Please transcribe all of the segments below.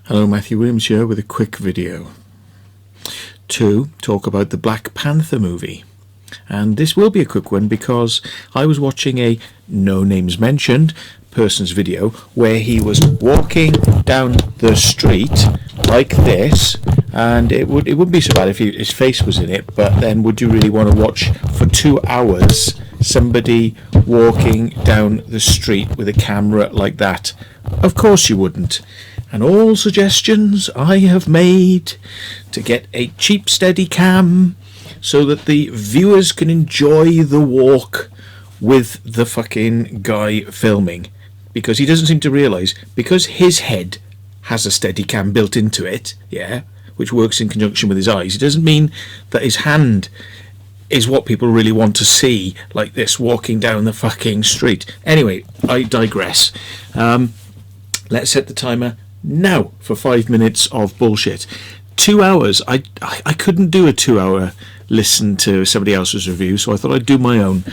Hello, Matthew Williams here with a quick video to talk about the Black Panther movie. And this will be a quick one because I was watching a no names mentioned person's video where he was walking down the street like this, and it wouldn't be so bad if his face was in it, but then would you really want to watch for 2 hours somebody walking down the street with a camera like that? Of course you wouldn't. And all suggestions I have made to get a cheap steady cam so that the viewers can enjoy the walk with the fucking guy filming, because he doesn't seem to realise, because his head has a steady cam built into it, yeah, which works in conjunction with his eyes, it doesn't mean that his hand is what people really want to see, like this, walking down the fucking street. Anyway, I digress. Let's set the timer now for 5 minutes of bullshit. 2 hours. I couldn't do a 2 hour listen to somebody else's review, so I thought I'd do my own.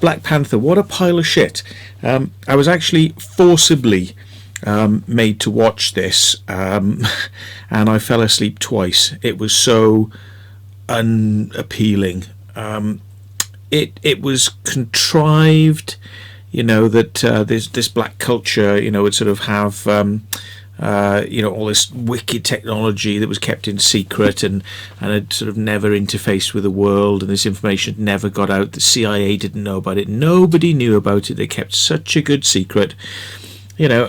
Black Panther, what a pile of shit. I was actually forcibly made to watch this, and I fell asleep twice. It was so unappealing. It was contrived, you know, that this black culture, you know, would sort of have you know, all this wicked technology that was kept in secret and had sort of never interfaced with the world, and this information never got out. The CIA didn't know about it. Nobody knew about it. They kept such a good secret. You know,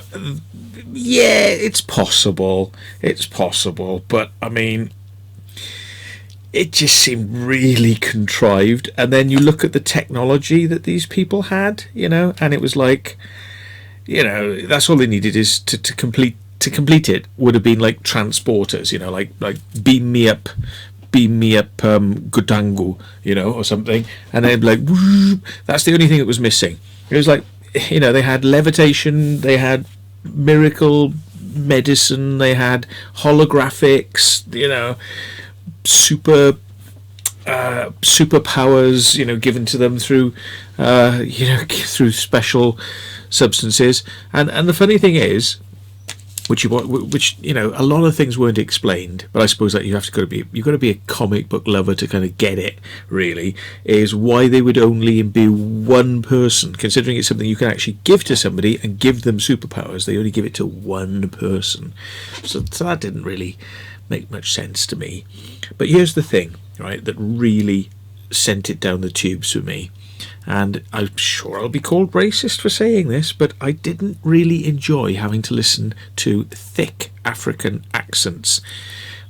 yeah, it's possible. It's possible. But, I mean, it just seemed really contrived. And then you look at the technology that these people had, you know, and it was like, you know, that's all they needed is to complete it would have been like transporters, you know, like beam me up Gutangu, you know, or something, and they'd be like, whoop. That's the only thing that was missing. It was like, you know, they had levitation, they had miracle medicine, they had holographics, you know, superpowers, you know, given to them through you know, through special substances. And the funny thing is, which you know, a lot of things weren't explained, but I suppose that you've got to be a comic book lover to kind of get it, really, is why they would only be one person, considering it's something you can actually give to somebody and give them superpowers. They only give it to one person, so that didn't really make much sense to me. But here's the thing, right, that really sent it down the tubes for me. And I'm sure I'll be called racist for saying this, but I didn't really enjoy having to listen to thick African accents,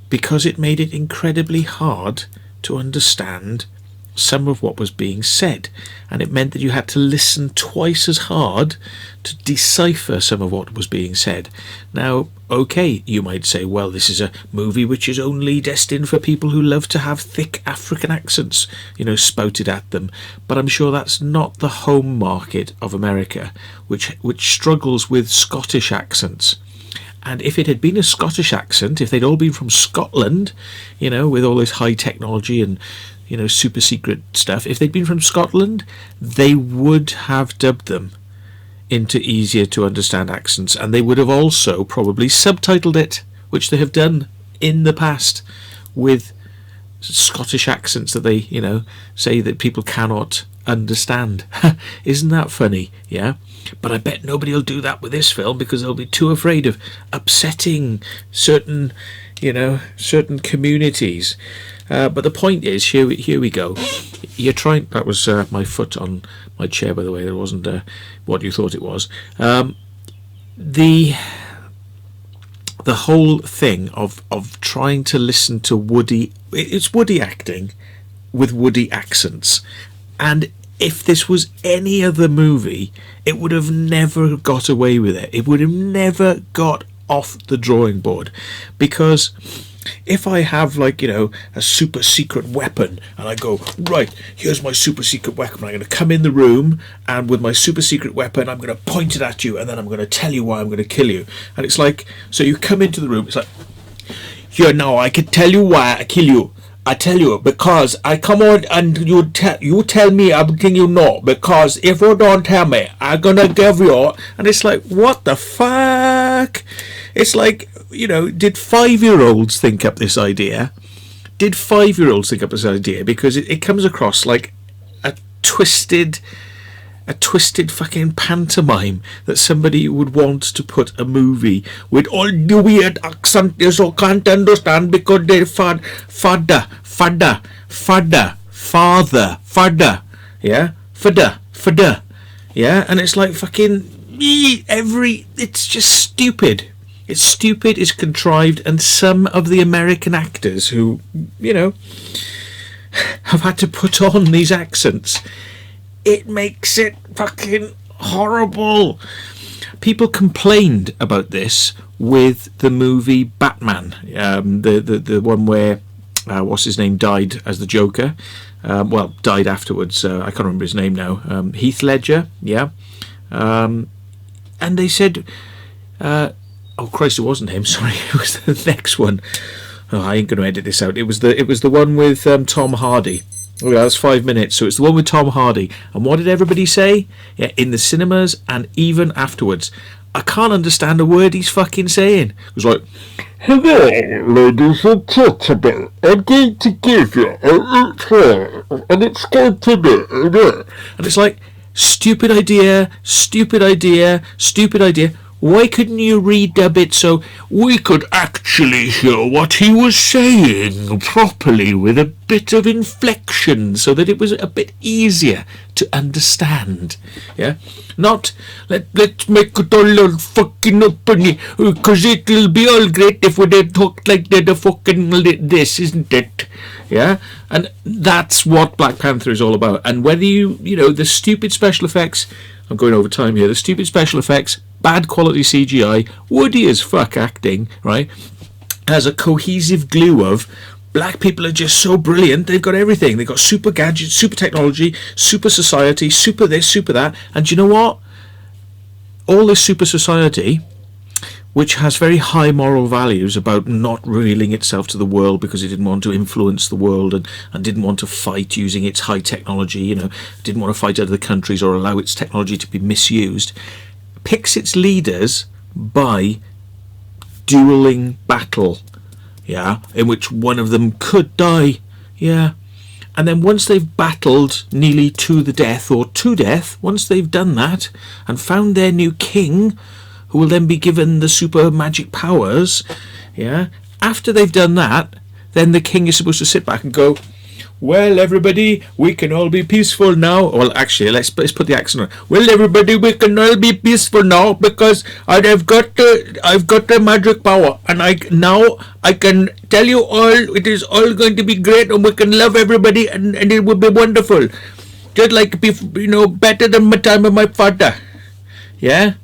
because it made it incredibly hard to understand some of what was being said, and it meant that you had to listen twice as hard to decipher some of what was being said. Now, okay, you might say, well, this is a movie which is only destined for people who love to have thick African accents, you know, spouted at them, but I'm sure that's not the home market of America, which struggles with Scottish accents. And if it had been a Scottish accent, if they'd all been from Scotland, you know, with all this high technology and, you know, super secret stuff, if they'd been from Scotland, they would have dubbed them into easier to understand accents, and they would have also probably subtitled it, which they have done in the past with Scottish accents that they, you know, say that people cannot understand. Isn't that funny? Yeah. But I bet nobody will do that with this film, because they'll be too afraid of upsetting certain, you know, certain communities. But the point is, here we go. You're trying. That was my foot on my chair, by the way. That wasn't what you thought it was. The whole thing of trying to listen to Woody. It's Woody acting with Woody accents, and if this was any other movie, it would have never got away with it. It would have never got off the drawing board, because if I have, like, you know, a super secret weapon, and I go, right, here's my super secret weapon, I'm going to come in the room, and with my super secret weapon, I'm going to point it at you, and then I'm going to tell you why I'm going to kill you. And it's like, so you come into the room, it's like, here, now, I can tell you why I kill you. I tell you, because I come on and you tell me everything you know, because if you don't tell me, I'm gonna give you. And it's like, what the fuck? It's like, did 5-year-olds think up this idea? Did 5-year-olds think up this idea? Because it comes across like a twisted fucking pantomime that somebody would want to put a movie with all the weird accent you so can't understand because they're father, yeah, fada, yeah, and it's like fucking it's just stupid. It's stupid, it's contrived, and some of the American actors who, have had to put on these accents, it makes it fucking horrible. People complained about this with the movie Batman, the one where what's his name died as the Joker, died afterwards. I can't remember his name now. Heath Ledger, yeah, and they said, oh Christ, it wasn't him. Sorry, it was the next one. Oh, I ain't going to edit this out. It was the one with Tom Hardy. Oh, yeah, that's 5 minutes. So it's the one with Tom Hardy. And what did everybody say? Yeah, in the cinemas and even afterwards. I can't understand a word he's fucking saying. It was like, hello, ladies and gentlemen. I'm going to give you a tour, and it's going to be... And it's like, stupid idea. Why couldn't you redub it so we could actually hear what he was saying properly with a bit of inflection so that it was a bit easier to understand? Yeah? Not, let's make it all fucking up because it'll be all great if we did talk like the fucking this, isn't it? Yeah? And that's what Black Panther is all about. And whether the stupid special effects... I'm going over time here. The stupid special effects, bad quality CGI, woody as fuck acting, right? Has a cohesive glue of black people are just so brilliant. They've got everything. They've got super gadgets, super technology, super society, super this, super that. And you know what? All this super society, which has very high moral values about not revealing itself to the world because it didn't want to influence the world and didn't want to fight using its high technology, didn't want to fight other countries or allow its technology to be misused, picks its leaders by dueling battle, yeah, in which one of them could die, yeah. And then once they've battled nearly to the death or to death, once they've done that and found their new king, who will then be given the super magic powers, yeah, after they've done that, then the king is supposed to sit back and go, well, everybody, we can all be peaceful now. Well, actually, let's put the accent on. Well, everybody, we can all be peaceful now because I've got the magic power, and I can tell you all it is all going to be great, and we can love everybody, and it will be wonderful, just like better than my time with my father. Yeah.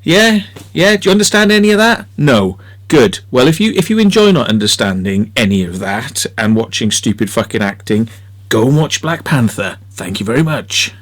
Do you understand any of that? No. Good. Well, if you enjoy not understanding any of that and watching stupid fucking acting, go and watch Black Panther. Thank you very much.